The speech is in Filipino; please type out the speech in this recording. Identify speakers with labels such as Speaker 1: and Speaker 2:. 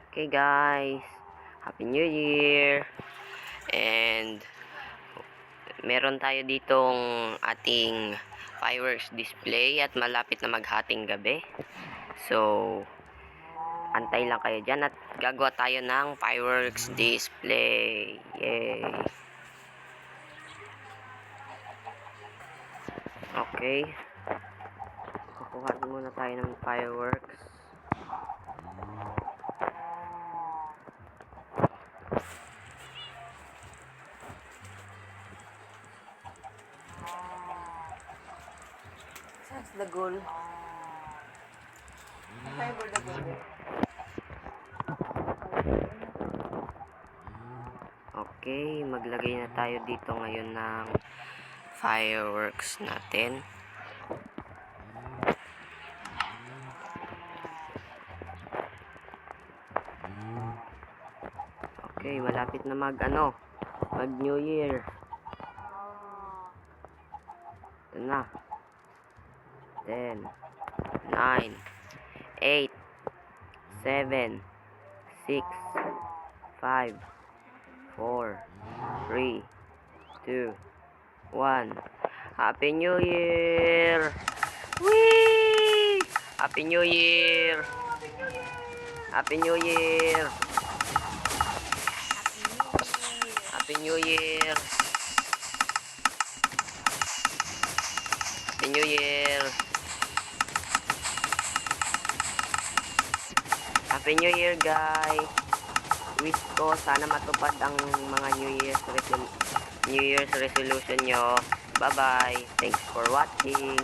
Speaker 1: Okay guys, Happy New Year! And meron tayo ditong ating fireworks display at malapit na maghating gabi. So, antay lang kayo dyan at gagawa tayo ng fireworks display. Yay! Okay. Kukuha muna tayo ng fireworks.
Speaker 2: That's the goal. Fiber the goal.
Speaker 1: Okay, maglagay na tayo dito ngayon ng fireworks natin. Okay, malapit na mag New Year. Ito na. 10, 9, 8, 7, 6, 5, 4, 3, 2, 1. Happy New Year! Whee! Happy New Year! Happy New Year! Happy New Year! Happy New Year! Happy New Year guys! Wish ko sana matupad ang mga New Year's resolution nyo. Bye bye! Thanks for watching!